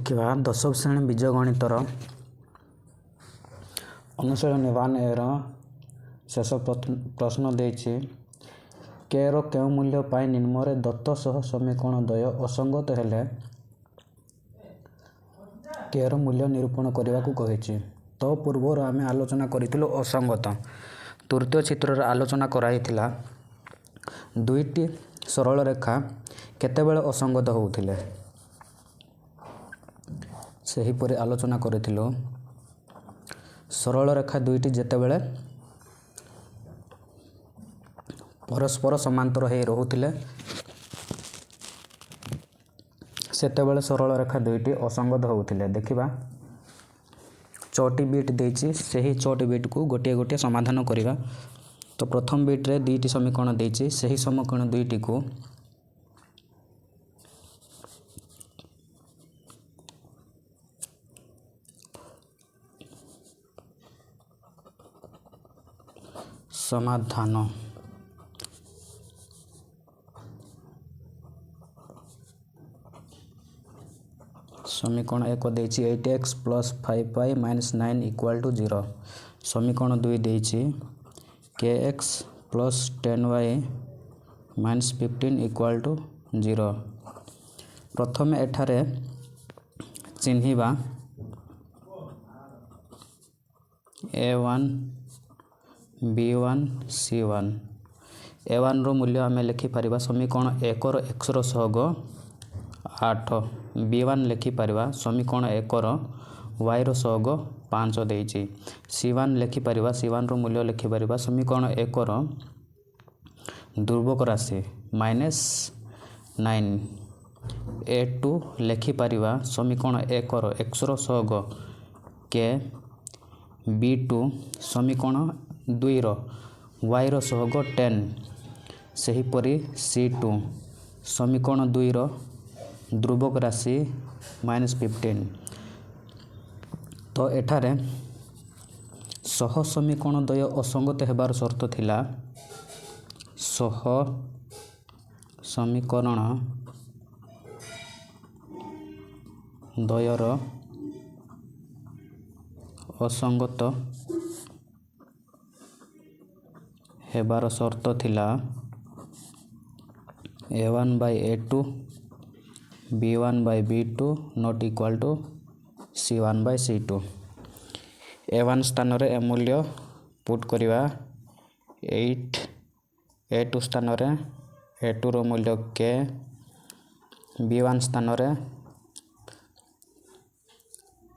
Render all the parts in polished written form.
ଦେଖିବା ଦଶମ ଶ୍ରେଣୀ ବୀଜଗଣିତର ଅନୁଶୀଳନୀ 1A ଶେଷ ପ୍ରଶ୍ନ ଦେଇଛି। କେର କେଉଁ ମୂଲ୍ୟ ପାଇଁ ନିମ୍ନରେ ଦତ୍ତ ସହ ସମୀକରଣ ଦ୍ୱୟ ଅସଙ୍ଗତ ହେଲେ କେର ମୂଲ୍ୟ ନିରୂପଣ କରିବାକୁ କହିଛି। ତ ପୂର୍ବରୁ ଆମେ ଆଲୋଚନା କରିଥିଲୁ ଅସଙ୍ଗତ। ତୃତୀୟ ଚିତ୍ରରେ ଆଲୋଚନା କରାଯାଇଥିଲା ଦୁଇଟି ସରଳ ରେଖା କେତେବେଳେ ଅସଙ୍ଗତ ହେଉଥିଲେ। ସେହିପରି ଆଲୋଚନା କରିଥିଲୁ ସରଳ ରେଖା ଦୁଇଟି ଯେତେବେଳେ ପରସ୍ପର ସମାନ୍ତର ହୋଇ ରହୁଥିଲେ ସେତେବେଳେ ସରଳ ରେଖା ଦୁଇଟି ଅସଙ୍ଗତ ହେଉଥିଲେ। ଦେଖିବା 6ଟି ବିଟ୍ ଦେଇଛି, ସେହି 6ଟି ବିଟ୍କୁ ଗୋଟିଏ ଗୋଟିଏ ସମାଧାନ କରିବା। ତ ପ୍ରଥମ ବିଟ୍ରେ 2ଟି ସମୀକରଣ ଦେଇଛି, ସେହି ସମୀକରଣ ଦୁଇଟିକୁ ସମାଧାନ ସମୀକରଣ 1 ଦେଇଛି 8x + 5y - 9 = 0। ସମୀକରଣ 2 ଦେଇଛି kx + 10y - 15 = 0। ପ୍ରଥମେ ଏଠାରେ ଚିହ୍ନିବା a1 b1 c1। a1ର ମୂଲ୍ୟ ଆମେ ଲେଖିପାରିବା ସମୀକରଣ 1ର xର ସହଗ 8। b1 ଲେଖିପାରିବା ସମୀକରଣ 1ର yର ସହଗ 5 ଦେଇଛି। c1 ଲେଖିପାରିବା c1ର ମୂଲ୍ୟ ଲେଖିପାରିବା ସମୀକରଣ 1ର ଧ୍ରୁବକ ରାଶି -9। a2 ଲେଖିପାରିବା ସମୀକରଣ 1ର xର ସହଗ k। b2 ସମୀକରଣ 2ର yର ସହଗ 10। ସେହିପରି c2 ସମୀକରଣ 2ର ଧ୍ରୁବକ ରାଶି -15। ତ ଏଠାରେ ସହ ସମୀକରଣ ଦ୍ୱୟ ଅସଙ୍ଗତ ହେବାର ସର୍ତ୍ତ ଥିଲା ସହ ସମୀକରଣ ଦ୍ୱୟର ଅସଙ୍ଗତ ହେବାର ସର୍ତ୍ତ ଥିଲା a1/a2 b1/b2 ≠ c1/c2। a1 ସ୍ଥାନରେ ଏ ମୂଲ୍ୟ ପୁଟ୍ କରିବା 8, a2 ସ୍ଥାନରେ a2ର ମୂଲ୍ୟ k, b1 ସ୍ଥାନରେ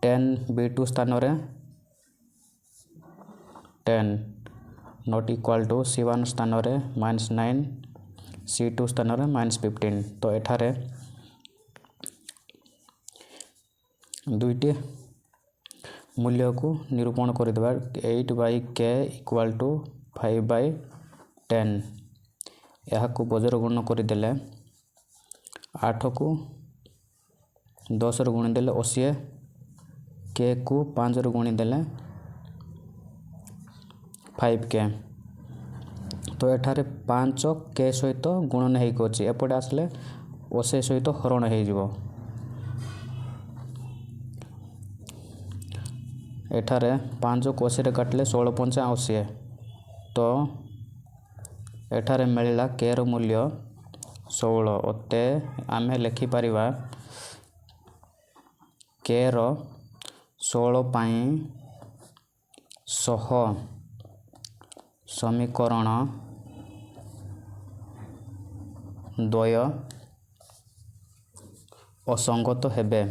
10, b2 ସ୍ଥାନରେ 10 ≠ c1 ସ୍ଥାନରେ -9, c2 ସ୍ଥାନରେ -15। ତ ଏଠାରେ ଦୁଇଟି ମୂଲ୍ୟକୁ ନିରୂପଣ କରିଦେବା 8/k = 5/10। ଏହାକୁ ବଜ୍ର ଗୁଣନ କରିଦେଲେ 8କୁ 10ରେ ଗୁଣିଦେଲେ 80, kକୁ 5ରେ ଗୁଣିଦେଲେ 5k। ତ ଏଠାରେ 5 k ସହିତ ଗୁଣନ ହେଇକି ଅଛି, ଏପଟେ ଆସିଲେ 80 ସହିତ ହରଣ ହେଇଯିବ। ଏଠାରେ 5କୁ 80ରେ କାଟିଲେ 16×5 = 80। ତ ଏଠାରେ ମିଳିଲା kର ମୂଲ୍ୟ 16। ଅତେ ଆମେ ଲେଖିପାରିବା kର 16 ପାଇଁ ସହ ସମୀକରଣ ଦ୍ୱୟ ଅସଙ୍ଗତ ହେବେ।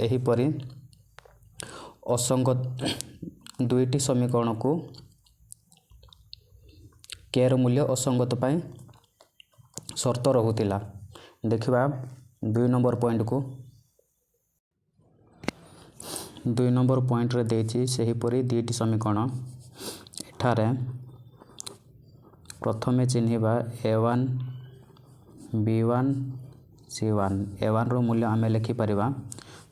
ଏହିପରି ଅସଙ୍ଗତ ଦୁଇଟି ସମୀକରଣକୁ kର ମୂଲ୍ୟ ଅସଙ୍ଗତ ପାଇଁ ସର୍ତ୍ତ ରହୁଥିଲା। ଦେଖିବା 2 ନମ୍ବର ପଏଣ୍ଟକୁ। 2 ନମ୍ବର ପଏଣ୍ଟରେ ଦେଇଛି ସେହିପରି ଦୁଇଟି ସମୀକରଣ। ଏଠାରେ ପ୍ରଥମେ ଚିହ୍ନିବା a1 b1 c1। a1ର ମୂଲ୍ୟ ଆମେ ଲେଖିପାରିବା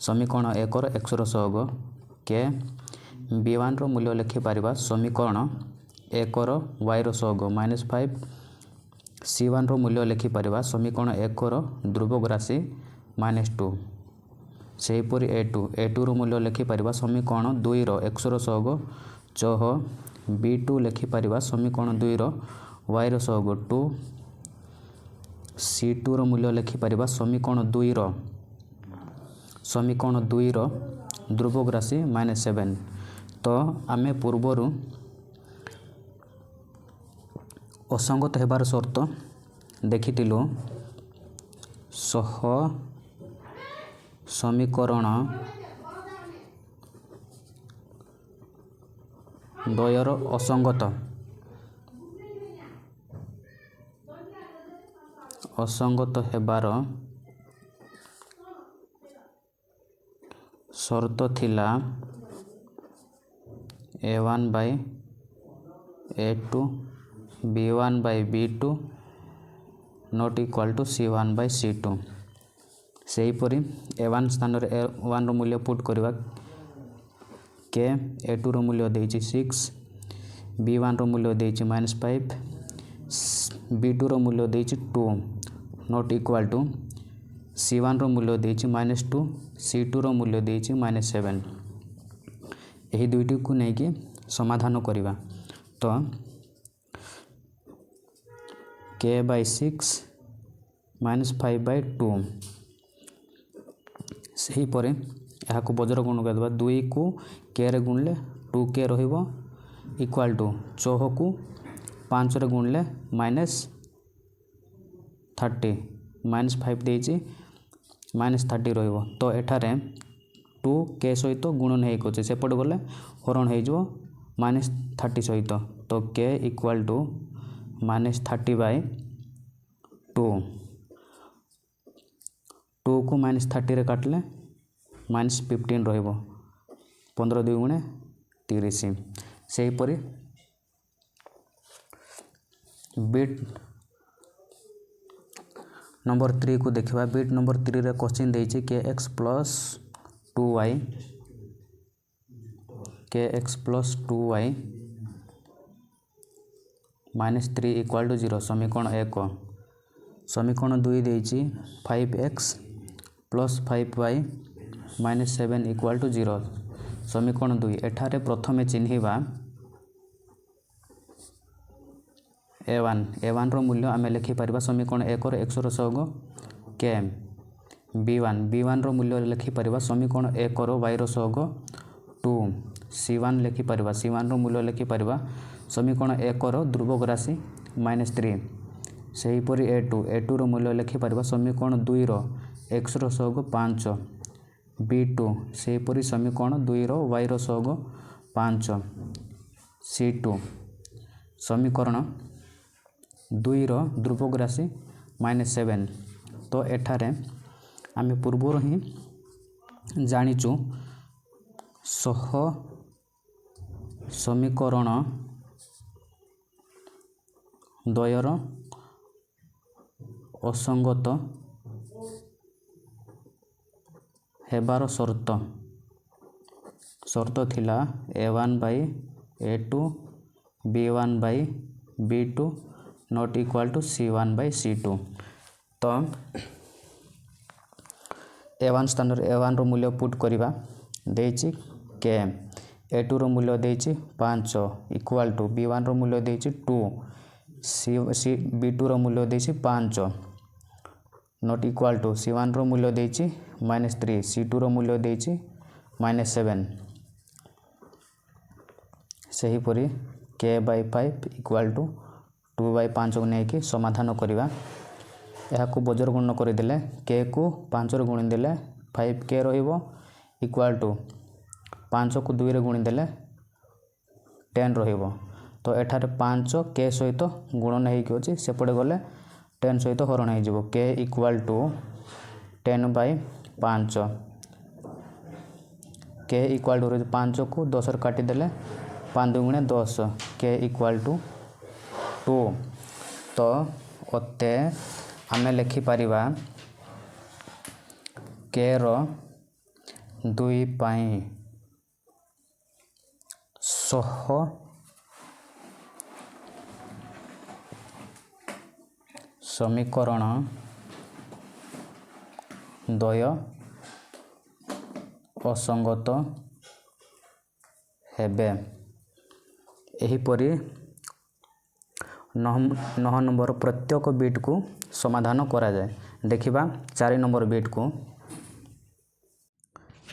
ସମୀକରଣ 1ର xର ସହଗ k। b1ର ମୂଲ୍ୟ ଲେଖିପାରିବା ସମୀକରଣ 1ର yର ସହଗ -5 C1 रो मूल्य लिखिपर समीकरण 1 ध्रुवक राशि -2 सेहीपरि A2 रो मूल्य लिखिपर समीकरण 2 x रो सहग 6 B2 लिखिपर समीकरण 2 y रो सहग 2 C2 रो मूल्य लिखिपर समीकरण 2 रो ध्रुवक राशि -7। तो आमे पूर्वर असंगत हेबार शर्त देखिथिलु सह समीकरण द्वयर असंगत हेबार शर्त थिला A1 by A2 B1 by B2 not equal to C1 by C2। सेहीपरि A1 स्थान A1 रो मूल्य पुट करवा के A2 रो मूल्य देछि 6 B1 रो मूल्य देछि -5 B2 रो मूल्य देछि 2 नॉट इक्वल टू C1 रो मूल्य देछि -2 C2 रो मूल्य देछि -7। यही दुईटी को नहीं कि समाधान करिवा तो k by 6 -5 by 2 सही परे यहाँ को बजर गुण कर 2 को k रे गुणले 2k रहिबो इक्वल टू 6 को 5 रे गुणले -30 -5 देछि -30 रहिबो। तो एठारे 2k सहित गुणन हे कोचे सेपट गले हरण हे जो -30 सहित तो k इक्वल टू -30 बाय 2 को -30 रे काटले -15 रहिबो 15 2 गुणे 30। सेही परि बिट नंबर 3 को देखिबा बिट नंबर 3 रे क्वेश्चन देछि kx plus 2y -3 equal to 0 समीकरण 1 समीकरण 2 देछि 5x plus 5y -7 equal to 0 समीकरण 2 एठारे प्रथमे चिन्हिबा A1 रो मूल्य आमे लिखि परिबा समीकरण 1 रो x रो सहग k B1 रो मूल्य लिखि परिबा समीकरण 1 रो y रो सहग 2 C1 लिखि परिबा C1 रो मूल्य लिखि परिबा समीकरण 1 रो ध्रुवक राशि -3 सेही परि A2 रो मूल्य लिखि परिबा समीकरण 2 रो x रो सहग 5 B2 सेही परि समीकरण 2 रो y रो सहग 5 C2 समीकरण 2 रो ध्रुवक राशि -7। तो एठारे आमे पूर्वर ही जानिचु सह समीकरण द्वयर असंगत हेबार शर्त थिला A1 by A2 B1 by B2 not equal to C1 by C2। तो A1 स्थान A1 रो मूल्य पुट करिबा देछि k A2 रो मूल्य देछि 5 इक्वल टू B1 रो मूल्य देछि 2 B2 रो मूल्य देछि 5 नॉट इक्वल टू C1 रो मूल्य देछि -3 C2 रो मूल्य देछि -7 सही परि k by 5 equal to 2 by 5 को नहीं कि समाधान करिबा यहाँ को बजर गुण कर देले k को 5 रे गुणी देले 5k रहिबो इक्वल टू 5 को 2 रे गुणी देले 10 रहिबो। तो एठारे 5 k सहित गुणन हे कि अछि सेपटे गले 10 सहित हरण हे जिवो k equal to 10 by 5 k equal to 5 को 10 रे काटि देले 5 2 गुणे 10 k इक्वल टू 2। तो ओते आमे लिखि परिबा k रो 2 पाई सह समीकरण द्वय असंगत हेबे। एहीपरि 9 नंबर प्रत्येक बिट को समाधान करा जाए। देखिबा 4 नंबर बिट को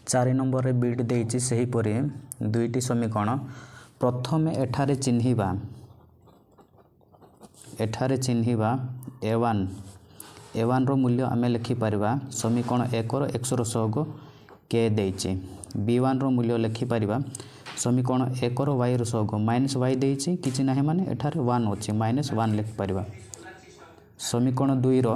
4 नंबर बिट देइछि सही परि दुईटी समीकरण प्रथमे एठारे चिन्हिबा a1 रो मूल्य आमे लिखि परिबा समीकरण 1 रो x रो सहग k देइछि। b1 रो मूल्य लिखि परिबा समीकरण 1 रो y रो सहग -y देइछि किछि नाही माने एठारे 1 अछि -1 लिखि परिबा। समीकरण 2 रो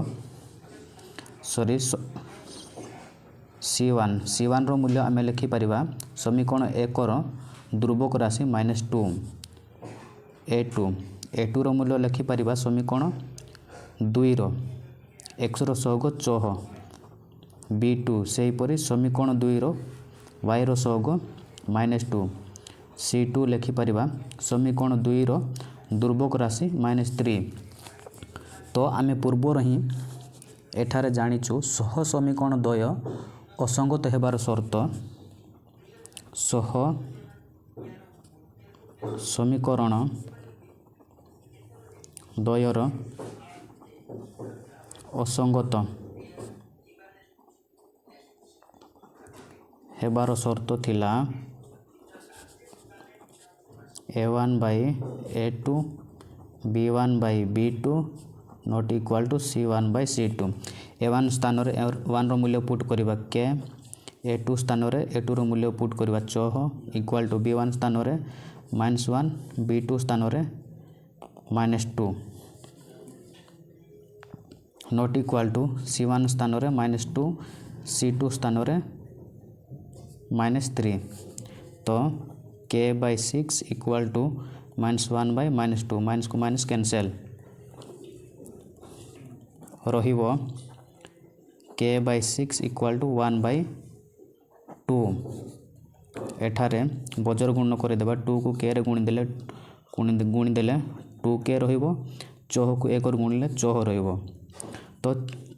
c1 रो मूल्य आमे लिखि परिबा समीकरण 1 रो ध्रुवक राशि -2 a2 रो मूल्य लिखि परिबा समीकरण 2 रो x रो सहग 6 b2 सेही परि समीकरण 2 रो y रो सहग -2 c2 लिखि परिबा समीकरण 2 रो ध्रुवक राशि -3। तो आमे पूर्व ही एठारे जानिछु सह समीकरण द्वय असंगत हेबार शर्त सह समीकरण द्वयर असंगत हेबार शर्त थिला a1/a2 b1/b2 not equal to c1/c2। a1 स्थान रे 1 रो मूल्य पुट करबा k a2 स्थान रे a2 रो मूल्य पुट करबा 6 इक्वल टू b1 स्थान रे -1 b2 स्थान रे -2 नॉट इक्वल टू c1 स्थान रे -2 c2 स्थान रे -3। तो k/6 इक्वल टू -1/-2 माइनस को माइनस कैंसल रहिबो k/6 इक्वल टू 1/2। एठारे बजर गुण कर देबा 2 को k रे गुणी देले 2k रहिबो 6 को 1 रे गुणिले 6 रहिबो। तो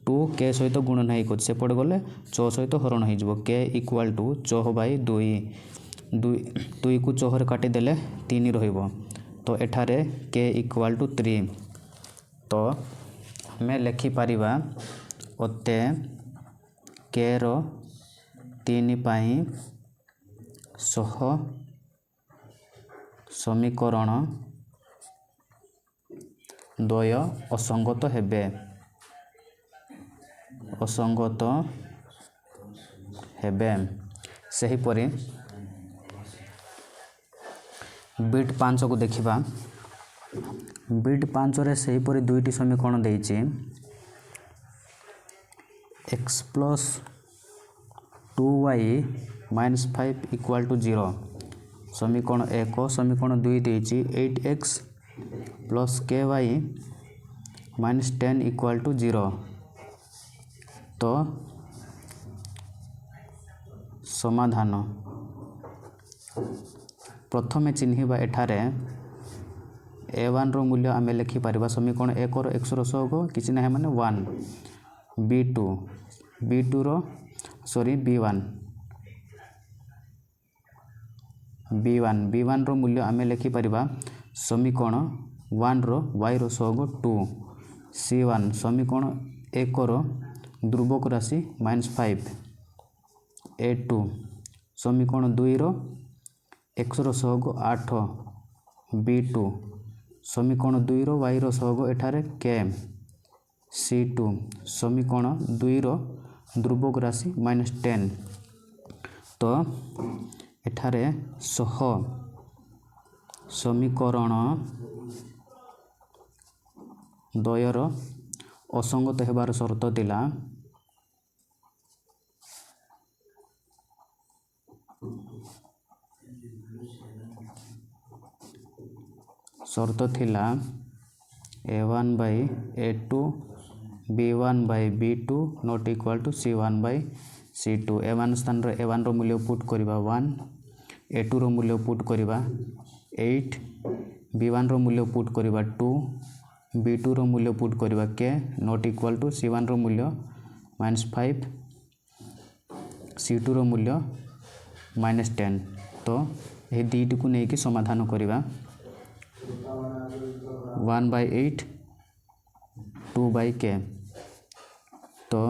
2 k सहित गुण नाही को सेपट गले 6 सहित हरण हो जिवो k इक्वल टू 6/2 2 को 6 रे काटि देले 3 रहिबो। तो एठारे k इक्वल टू 3। तो हमें लिखि पारिबा ओते k रो 3 पाई सह समीकरण द्वय असंगत हेबे। सही परि बिट 5 को देखिबा बिट 5 रे सही परि दुईटी समीकरण देइछि x + 2y - 5 इक्वल टू 0। समीकरण 1 समीकरण 2 देइछि 8x + ky - 10 इक्वल टू 0। तो समाधान प्रथमे चिन्हिबा एठारे a1 रो मूल्य आमे लिखि परिबा समीकरण 1 रो x रो सहग किछि नाही माने 1 b2 रो b1 रो मूल्य आमे लिखि परिबा समीकरण 1 रो y रो सहग 2 c1 समीकरण 1 रो ध्रुवक राशि -5 a2 समीकरण 2 रो x रो सहग 8 b2 समीकरण 2 रो y रो सहग एठारे k c2 समीकरण 2 रो ध्रुवक राशि -10। तो एठारे सह समीकरण द्वयर असंगत हेबार शर्त दिला शर्त थिला a1/a2 b1/b2 not equal to c1/c2। a1 स्थान रे a1 रो मूल्य पुट करबा 1 a2 रो मूल्य पुट करबा 8 b1 रो मूल्य पुट करबा 2 B2 रो मूल्य पुट करवा k not equal to C1 रो मूल्य -5 C2 रो मूल्य -10 तो ये दुईटी को लेकिन समाधान करवा 1/8 2/k तो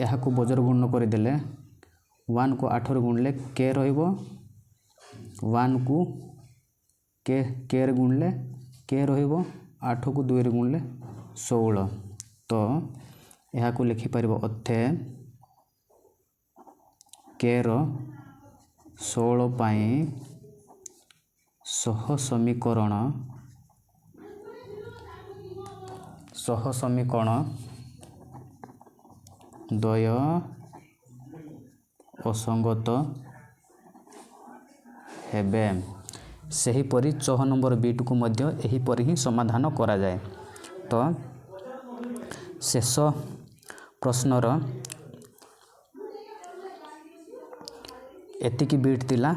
यह को बजर गुण करदेले 1 को 8 गुणले k रहिबो 1 को k रे गुणले k रहिबो 8 को 2 रे गुणले 16 तो यह को लिखि परिबो अथे k रो 16 पाई सह समीकरण द्वय असंगत हेबे सेहीपरि 6 नंबर बिट को मध्य एहीपरि ही समाधान करा जाए। तो शेष प्रश्नर एतिकी बिट तिला।